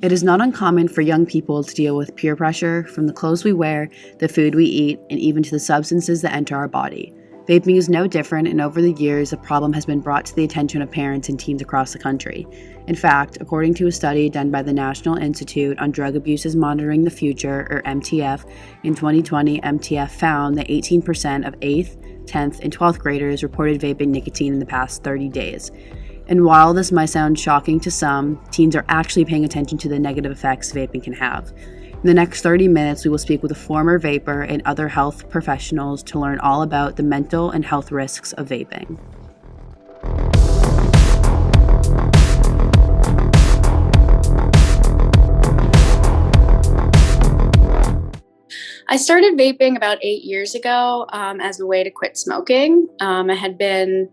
It is not uncommon for young people to deal with peer pressure from the clothes we wear, the food we eat, and even to the substances that enter our body. Vaping is no different, and over the years, the problem has been brought to the attention of parents and teens across the country. In fact, according to a study done by the National Institute on Drug Abuses Monitoring the Future, or MTF, in 2020, MTF found that 18% of 8th, 10th, and 12th graders reported vaping nicotine in the past 30 days. And while this might sound shocking to some, teens are actually paying attention to the negative effects vaping can have. In the next 30 minutes, we will speak with a former vapor and other health professionals to learn all about the mental and health risks of vaping. I started vaping about 8 years ago as a way to quit smoking. I had been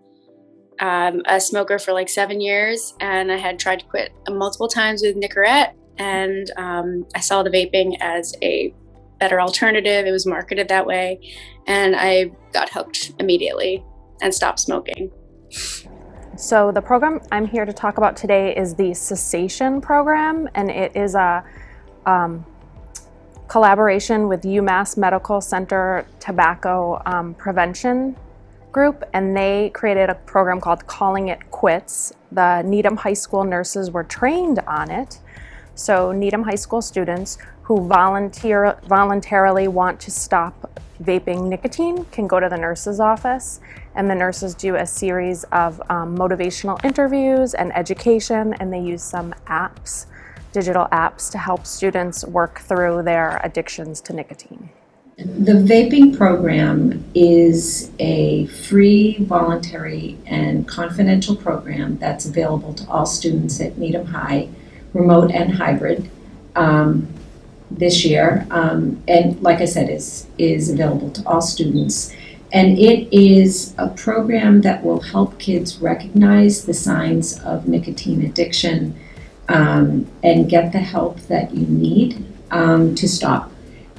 a smoker for like 7 years, and I had tried to quit multiple times with Nicorette, and I saw the vaping as a better alternative. It was marketed that way, and I got hooked immediately and stopped smoking. So the program I'm here to talk about today is the Cessation Program, and it is a collaboration with UMass Medical Center Tobacco Prevention Group, and they created a program called Calling It Quits. The Needham High School nurses were trained on it. So Needham High School students who voluntarily want to stop vaping nicotine can go to the nurse's office, and the nurses do a series of motivational interviews and education, and they use some apps, digital apps, to help students work through their addictions to nicotine. The vaping program is a free, voluntary, and confidential program that's available to all students at Needham High, remote and hybrid, this year. And like I said, is available to all students. And it is a program that will help kids recognize the signs of nicotine addiction and get the help that you need to stop.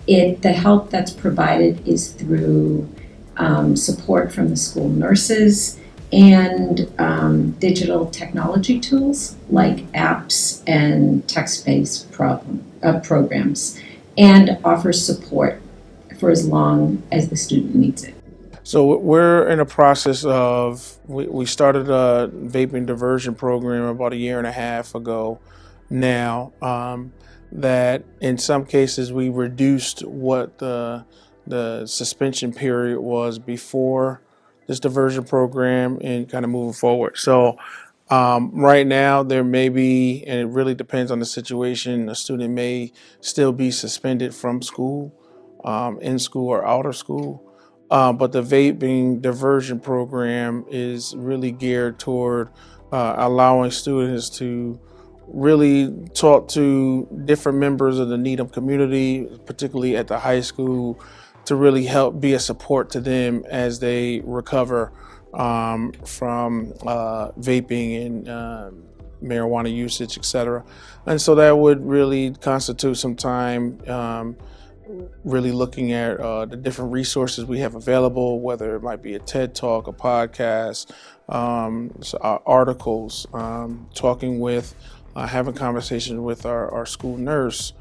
The help that's provided is through support from the school nurses and digital technology tools like apps and text-based programs, and offers support for as long as the student needs it. So we're in a process of, we started a vaping diversion program about 1.5 years ago now, that in some cases we reduced what the suspension period was before this diversion program and kind of moving forward. So right now there may be, and it really depends on the situation, a student may still be suspended from school, in school or out of school. But the vaping diversion program is really geared toward allowing students to really talk to different members of the Needham community, particularly at the high school, to really help be a support to them as they recover from vaping and marijuana usage, etc. And so that would really constitute some time really looking at the different resources we have available, whether it might be a TED Talk, a podcast, articles, talking with, having conversations with our school nurse,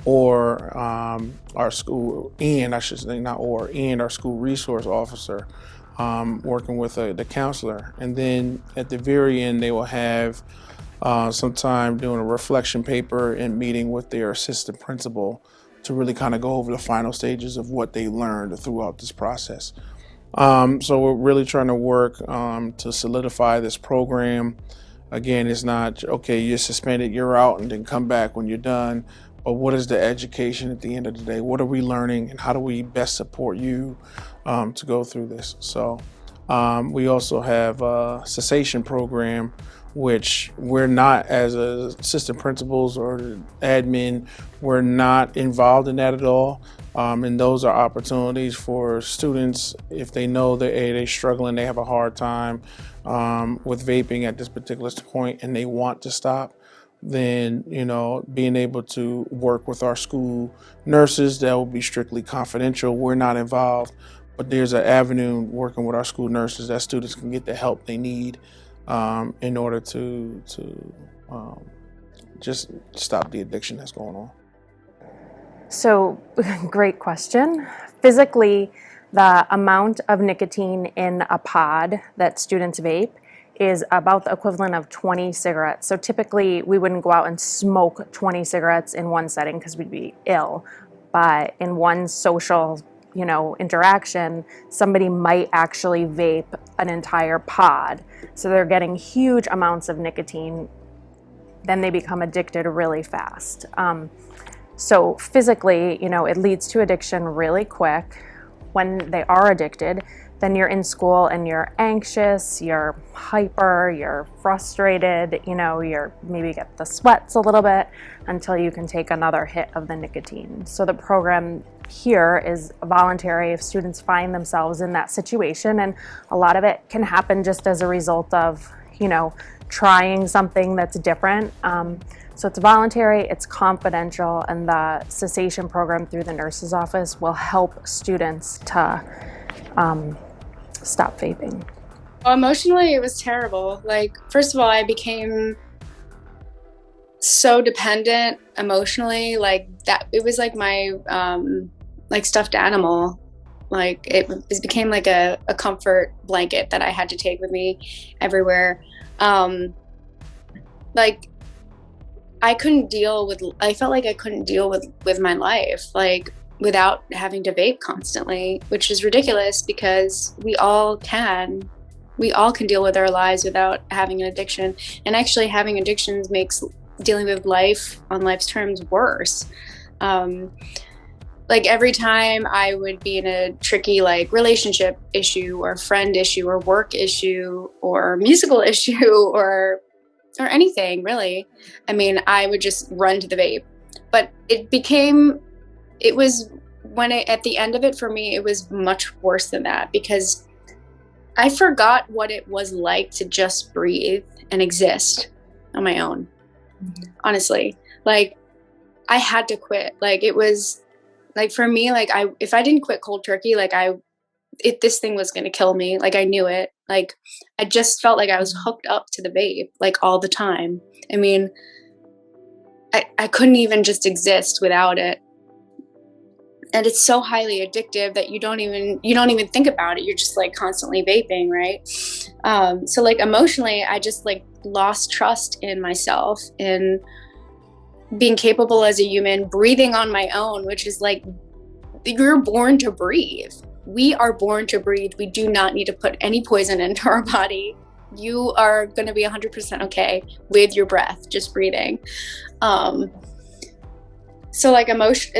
or our school, and I should say not or, and our school resource officer, working with the counselor. And then at the very end, they will have some time doing a reflection paper and meeting with their assistant principal to really kind of go over the final stages of what they learned throughout this process. So we're really trying to work to solidify this program. Again, it's not, okay, you're suspended, you're out, and then come back when you're done. But what is the education at the end of the day? What are we learning, and how do we best support you to go through this? So we also have a cessation program, which we're not, as assistant principals or admin, we're not involved in that at all. And those are opportunities for students, if they know that they're struggling, they have a hard time with vaping at this particular point, and they want to stop, then, being able to work with our school nurses, that will be strictly confidential. We're not involved, but there's an avenue working with our school nurses that students can get the help they need in order to just stop the addiction that's going on? So, great question. Physically, the amount of nicotine in a pod that students vape is about the equivalent of 20 cigarettes. So typically we wouldn't go out and smoke 20 cigarettes in one setting because we'd be ill. But in one social, interaction, somebody might actually vape an entire pod. So they're getting huge amounts of nicotine. Then they become addicted really fast. So physically, it leads to addiction really quick. When they are addicted, then you're in school and you're anxious, you're hyper, you're frustrated, you're maybe get the sweats a little bit until you can take another hit of the nicotine. So the program here is voluntary if students find themselves in that situation, and a lot of it can happen just as a result of, trying something that's different. So it's voluntary, it's confidential, and the cessation program through the nurse's office will help students to stop vaping. Emotionally, it was terrible. Like, first of all, I became so dependent emotionally, like that it was like my like stuffed animal. Like it became like a comfort blanket that I had to take with me everywhere. Like I felt like I couldn't deal with my life, like without having to vape constantly, which is ridiculous because we all can deal with our lives without having an addiction. And actually having addictions makes dealing with life on life's terms worse. Like every time I would be in a tricky like relationship issue or friend issue or work issue or musical issue or anything really, I mean, I would just run to the vape. But at the end of it for me, it was much worse than that because I forgot what it was like to just breathe and exist on my own. Honestly, like I had to quit. Like it was like for me, like if I didn't quit cold turkey, like this thing was going to kill me. Like I knew it. Like I just felt like I was hooked up to the vape like all the time. I mean, I couldn't even just exist without it. And it's so highly addictive that you don't even think about it. You're just like constantly vaping, right? So like emotionally, I just like lost trust in myself, in being capable as a human, breathing on my own, which is like, you're born to breathe. We are born to breathe. We do not need to put any poison into our body. You are going to be 100% okay with your breath, just breathing. So like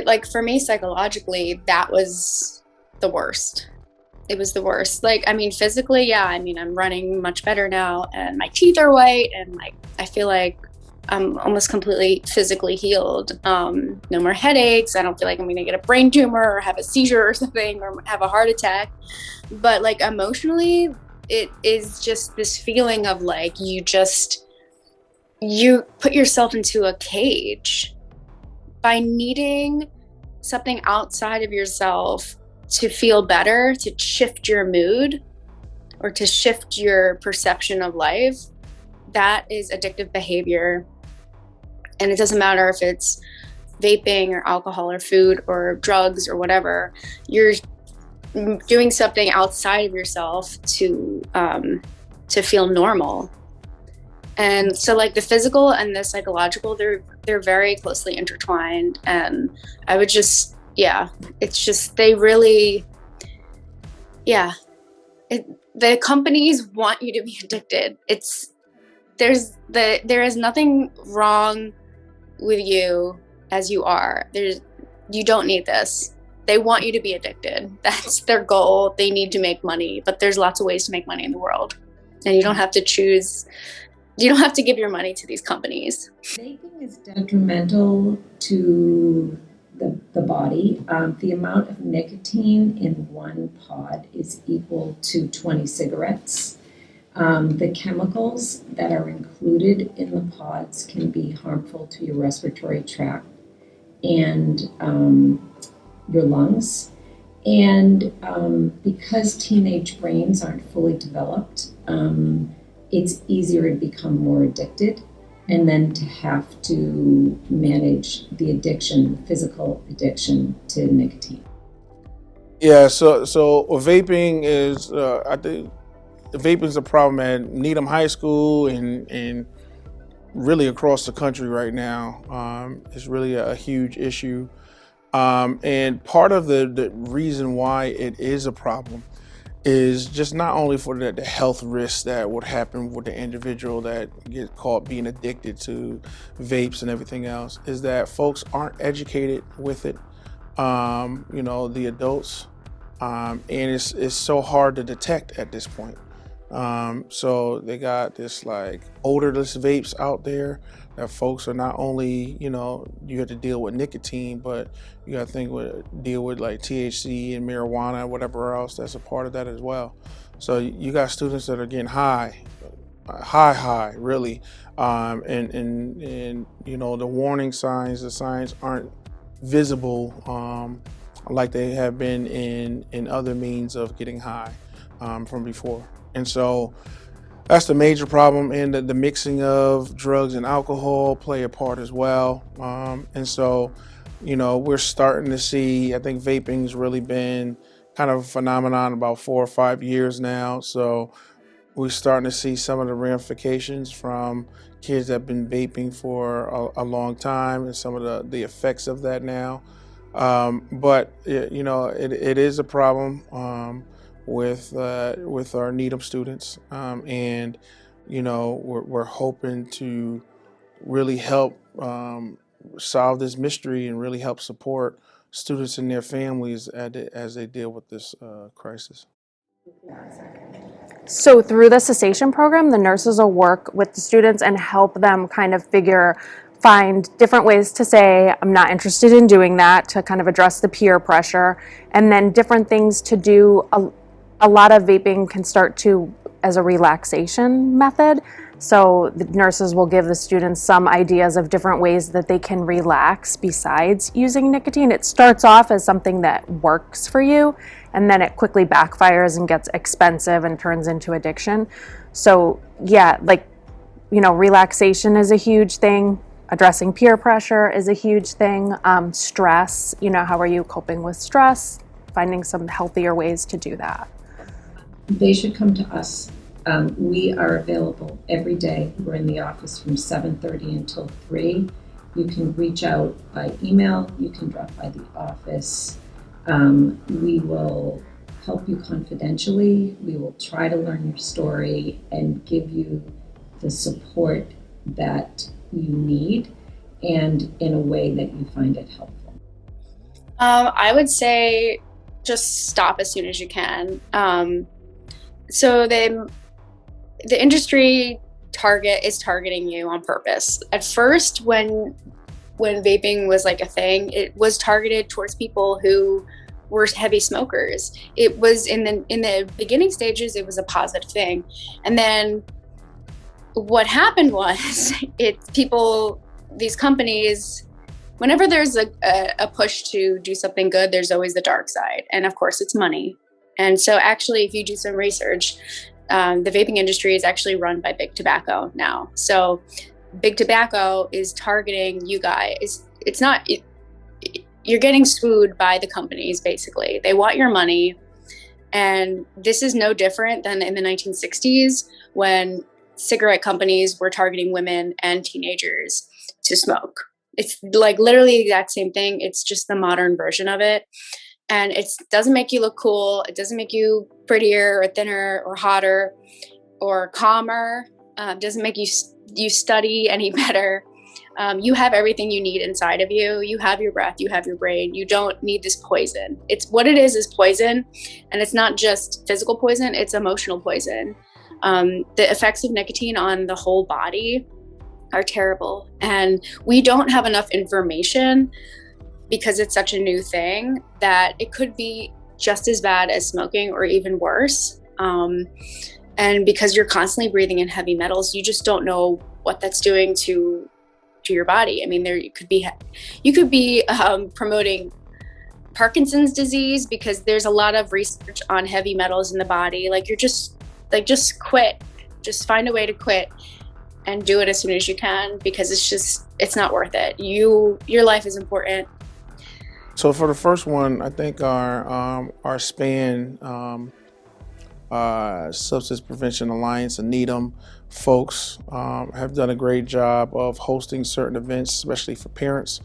like for me psychologically, that was the worst. It was the worst. Like, I mean, physically, yeah, I mean, I'm running much better now and my teeth are white and like, I feel like I'm almost completely physically healed. No more headaches. I don't feel like I'm going to get a brain tumor or have a seizure or something or have a heart attack. But like emotionally, it is just this feeling of like, you put yourself into a cage by needing something outside of yourself to feel better, to shift your mood or to shift your perception of life. That is addictive behavior. And it doesn't matter if it's vaping or alcohol or food or drugs or whatever. You're doing something outside of yourself to feel normal. And so like the physical and the psychological, they're very closely intertwined. And I would just, it's just, they really, the companies want you to be addicted. There is nothing wrong with you as you are. You don't need this. They want you to be addicted. That's their goal. They need to make money, but there's lots of ways to make money in the world. And you don't have to choose. You don't have to give your money to these companies. Vaping is detrimental to the body. The amount of nicotine in one pod is equal to 20 cigarettes. The chemicals that are included in the pods can be harmful to your respiratory tract and your lungs. And because teenage brains aren't fully developed, it's easier to become more addicted and then to have to manage the addiction, physical addiction to nicotine. Yeah, so vaping is I think vaping is a problem at Needham High School and really across the country right now. It's really a huge issue. And part of the reason why it is a problem is just not only for the health risks that would happen with the individual that get caught being addicted to vapes and everything else, is that folks aren't educated with it. The adults, and it's so hard to detect at this point. So they got this like odorless vapes out there that folks are not only, you have to deal with nicotine, but you got to deal with like THC and marijuana and whatever else that's a part of that as well. So you got students that are getting high, really. And the warning signs, the signs aren't visible like they have been in other means of getting high from before. And so that's the major problem, and the mixing of drugs and alcohol play a part as well. And so, we're starting to see, I think vaping's really been kind of a phenomenon about 4 or 5 years now. So we're starting to see some of the ramifications from kids that have been vaping for a long time and some of the effects of that now. But it is a problem with our Needham students, and we're hoping to really help solve this mystery and really help support students and their families as they deal with this crisis. So through the cessation program, the nurses will work with the students and help them kind of find different ways to say, I'm not interested in doing that, to kind of address the peer pressure, and then different things to do. A lot of vaping can start as a relaxation method. So the nurses will give the students some ideas of different ways that they can relax besides using nicotine. It starts off as something that works for you, and then it quickly backfires and gets expensive and turns into addiction. So yeah, relaxation is a huge thing. Addressing peer pressure is a huge thing. Stress, how are you coping with stress? Finding some healthier ways to do that. They should come to us. We are available every day. We're in the office from 7:30 until 3. You can reach out by email. You can drop by the office. We will help you confidentially. We will try to learn your story and give you the support that you need, and in a way that you find it helpful. I would say just stop as soon as you can. So the industry is targeting you on purpose. At first, when vaping was like a thing, it was targeted towards people who were heavy smokers. It was in the beginning stages, it was a positive thing. And then what happened was these companies, whenever there's a push to do something good, there's always the dark side. And of course, it's money. And so actually, if you do some research, the vaping industry is actually run by Big Tobacco now. So Big Tobacco is targeting you guys. You're getting screwed by the companies, basically. They want your money. And this is no different than in the 1960s when cigarette companies were targeting women and teenagers to smoke. It's like literally the exact same thing. It's just the modern version of it. And it doesn't make you look cool. It doesn't make you prettier or thinner or hotter or calmer. Doesn't make you study any better. You have everything you need inside of you. You have your breath. You have your brain. You don't need this poison. It's what it is poison. And it's not just physical poison. It's emotional poison. The effects of nicotine on the whole body are terrible. And we don't have enough information, because it's such a new thing, that it could be just as bad as smoking or even worse. And because you're constantly breathing in heavy metals, you just don't know what that's doing to your body. I mean, you could be promoting Parkinson's disease, because there's a lot of research on heavy metals in the body. Just quit. Just find a way to quit. and do it as soon as you can, because it's not worth it. Your life is important. So for the first one, I think our SPAN Substance Prevention Alliance and Needham folks have done a great job of hosting certain events, especially for parents.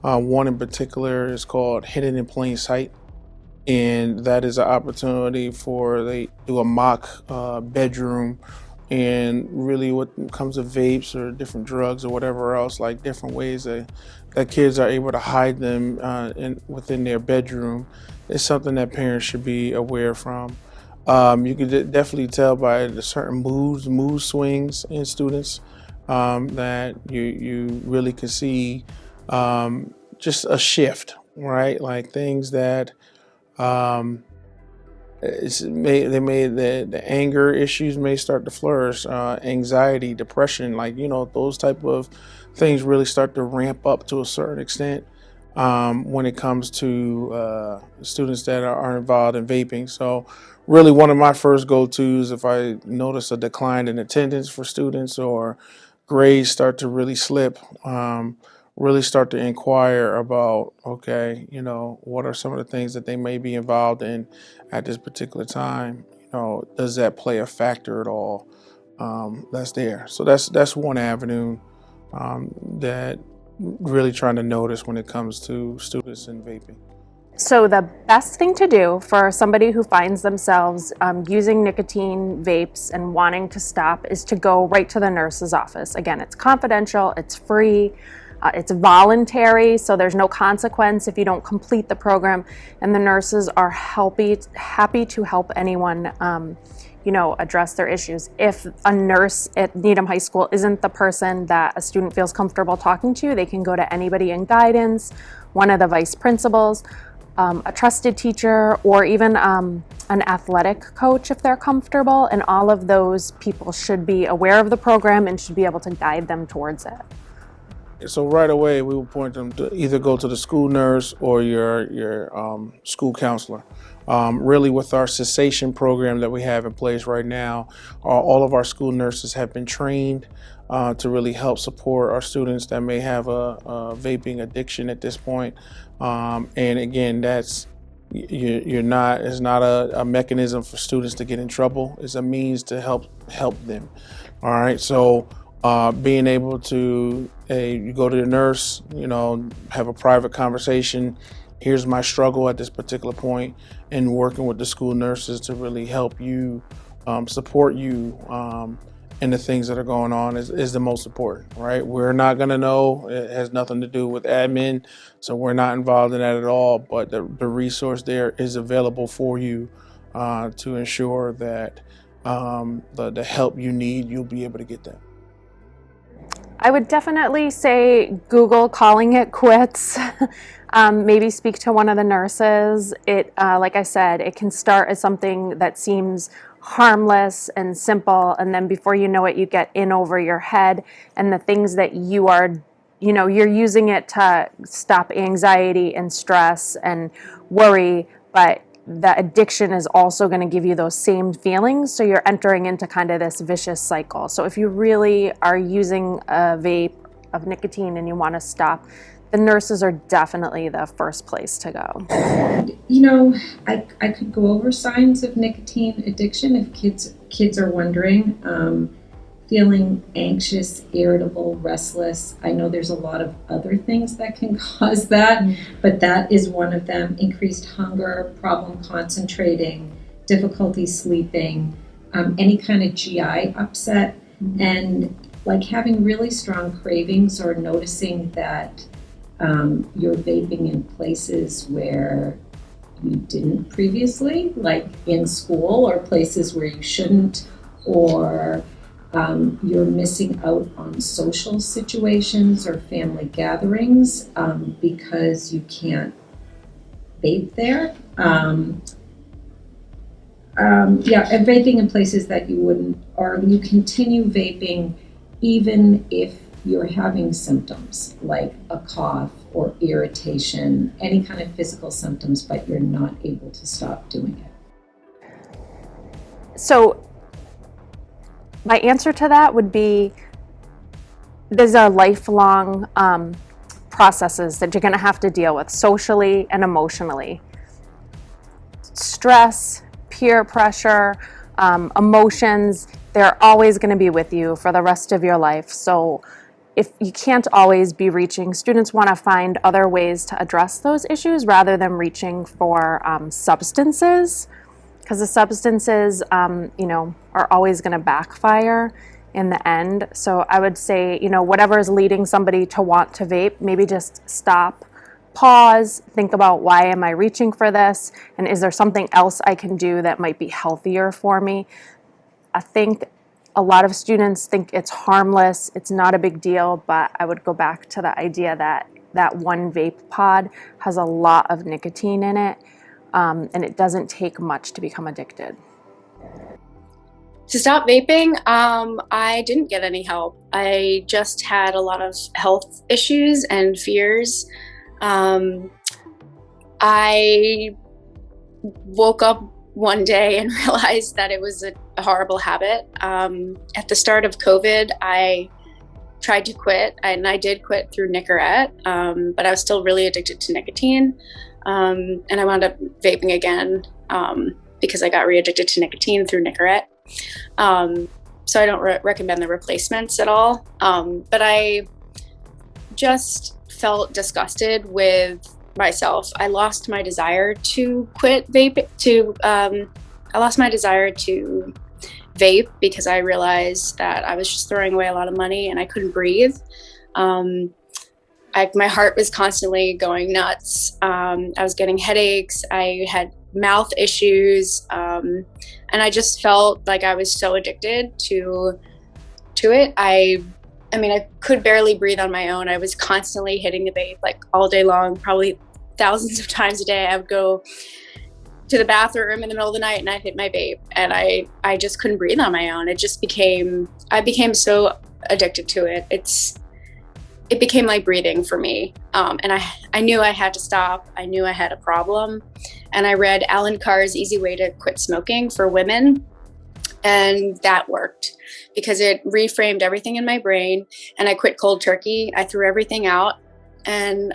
One in particular is called Hidden in Plain Sight, and that is an opportunity for they do a mock bedroom, and really what comes to vapes or different drugs or whatever else, like different ways that kids are able to hide them within their bedroom, is something that parents should be aware from. You can definitely tell by the certain mood swings in students that you really can see just a shift, right? Like things that um, the anger issues may start to flourish, anxiety, depression, like those type of things really start to ramp up to a certain extent when it comes to students that are involved in vaping. So really one of my first go-tos, if I notice a decline in attendance for students or grades start to really slip, really start to inquire about, okay, what are some of the things that they may be involved in at this particular time? Does that play a factor at all? That's there. So that's one avenue that really trying to notice when it comes to students in vaping. So the best thing to do for somebody who finds themselves using nicotine vapes and wanting to stop is to go right to the nurse's office. Again, it's confidential, it's free, it's voluntary, so there's no consequence if you don't complete the program, and the nurses are happy to help anyone address their issues. If a nurse at Needham High School isn't the person that a student feels comfortable talking to, they can go to anybody in guidance, one of the vice principals, a trusted teacher, or even an athletic coach if they're comfortable, and all of those people should be aware of the program and should be able to guide them towards it. So right away, we will point them to either go to the school nurse or your school counselor. Really, with our cessation program that we have in place right now, all of our school nurses have been trained to really help support our students that may have a vaping addiction at this point. And again, it's not a mechanism for students to get in trouble. It's a means to help them. All right, so being able to you go to the nurse, have a private conversation. Here's my struggle at this particular point, and working with the school nurses to really help you, support you in the things that are going on is the most important, right? We're not going to know. It has nothing to do with admin, so we're not involved in that at all, but the resource there is available for you to ensure that the help you need, you'll be able to get that. I would definitely say Google calling it quits. Maybe speak to one of the nurses. Like I said, it can start as something that seems harmless and simple, and then before you know it, you get in over your head, and the things that you're using it to stop anxiety and stress and worry, but the addiction is also going to give you those same feelings, so you're entering into kind of this vicious cycle. So if you really are using a vape of nicotine and you want to stop, the nurses are definitely the first place to go. I could go over signs of nicotine addiction if kids are wondering. Feeling anxious, irritable, restless. I know there's a lot of other things that can cause that, but that is one of them. Increased hunger, problem concentrating, difficulty sleeping, any kind of GI upset, and like having really strong cravings, or noticing that you're vaping in places where you didn't previously, like in school, or places where you shouldn't, or you're missing out on social situations or family gatherings because you can't vape there. And vaping in places that you wouldn't, or you continue vaping even if you're having symptoms like a cough or irritation, any kind of physical symptoms, but you're not able to stop doing it. So my answer to that would be these are lifelong processes that you're going to have to deal with socially and emotionally. Stress, peer pressure, emotions, they're always going to be with you for the rest of your life. So if you can't always be reaching, students want to find other ways to address those issues rather than reaching for substances, because the substances, are always going to backfire in the end. So I would say, whatever is leading somebody to want to vape, maybe just stop, pause, think about, why am I reaching for this? And is there something else I can do that might be healthier for me? I think a lot of students think it's harmless, it's not a big deal, but I would go back to the idea that one vape pod has a lot of nicotine in it, and it doesn't take much to become addicted. To stop vaping, I didn't get any help. I just had a lot of health issues and fears. I woke up one day and realized that it was a horrible habit. At the start of COVID, I tried to quit, and I did quit through Nicorette, but I was still really addicted to nicotine. And I wound up vaping again because I got re-addicted to nicotine through Nicorette. So I don't recommend the replacements at all. But I just felt disgusted with myself. I lost my desire to quit vape. I lost my desire to vape because I realized that I was just throwing away a lot of money and I couldn't breathe. My heart was constantly going nuts. I was getting headaches. I had mouth issues, and I just felt like I was so addicted to it. I could barely breathe on my own. I was constantly hitting the vape like all day long, probably thousands of times a day. I would go to the bathroom in the middle of the night and I'd hit my vape, and I just couldn't breathe on my own. I became so addicted to it. It became like breathing for me. And I knew I had to stop. I knew I had a problem. And I read Alan Carr's Easy Way to Quit Smoking for Women. And that worked because it reframed everything in my brain. And I quit cold turkey. I threw everything out. And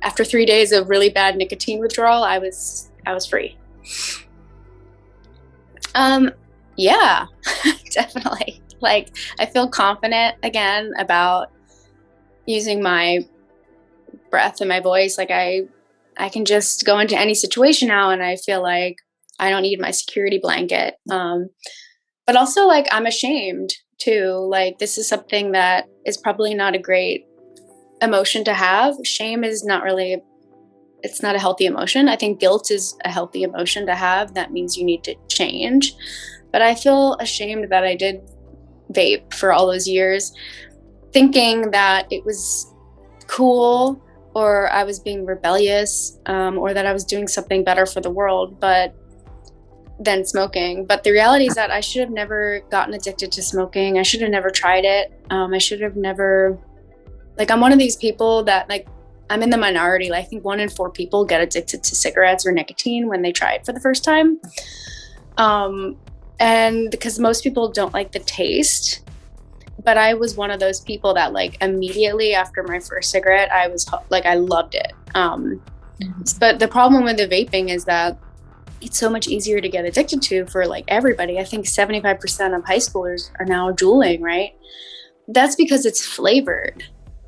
after 3 days of really bad nicotine withdrawal, I was free. Yeah, definitely. Like, I feel confident again about using my breath and my voice. Like I can just go into any situation now and I feel like I don't need my security blanket. But also, like, I'm ashamed too. Like, this is something that is probably not a great emotion to have. Shame is it's not a healthy emotion. I think guilt is a healthy emotion to have. That means you need to change. But I feel ashamed that I did vape for all those years, thinking that it was cool, or I was being rebellious, or that I was doing something better for the world than smoking. But the reality is that I should have never gotten addicted to smoking. I should have never tried it. I should have never, I'm one of these people that, I'm in the minority. I think 1 in 4 people get addicted to cigarettes or nicotine when they try it for the first time. And because most people don't like the taste, but I was one of those people that, immediately after my first cigarette, I was I loved it. But the problem with the vaping is that it's so much easier to get addicted to for everybody. I think 75% of high schoolers are now juuling, right? That's because it's flavored,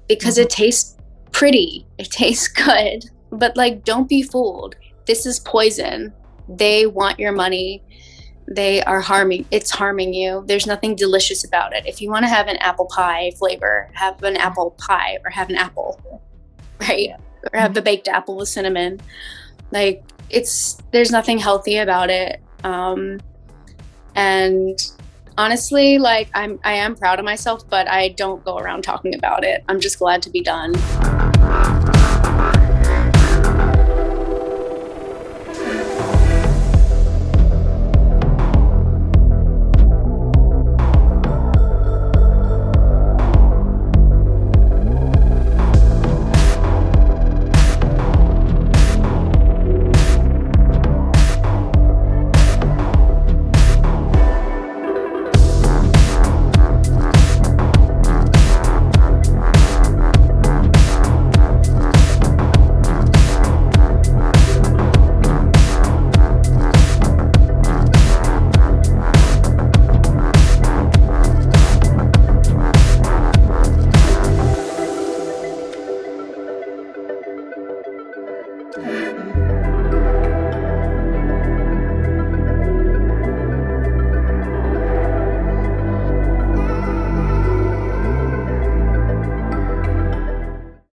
because it tastes pretty, it tastes good. But don't be fooled. This is poison. They want your money. It's harming you. There's nothing delicious about it. If you want to have an apple pie flavor, have an apple pie, or have an apple, right? Yeah. Or have the baked apple with cinnamon. There's nothing healthy about it. And honestly, I am proud of myself, but I don't go around talking about it. I'm just glad to be done.